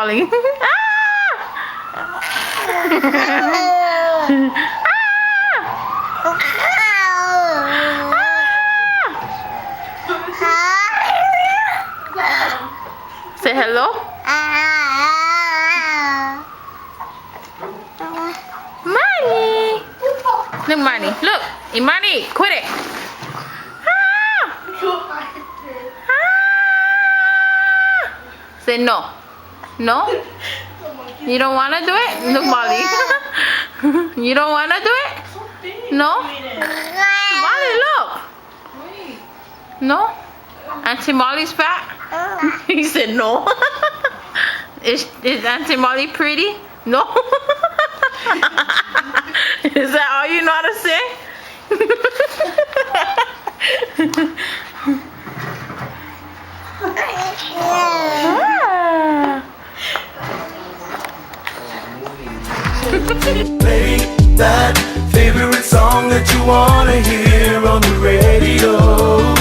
Molly. Say hello. Money. Look, Money. Look. Imani, quit it. Say no. No? You don't want to do it? Look, Molly. You don't want to do it? No? Molly, look. No? Auntie Molly's fat? He said no. Is Auntie Molly pretty? No? Is that all you know how to say? Play that favorite song that you wanna hear on the radio.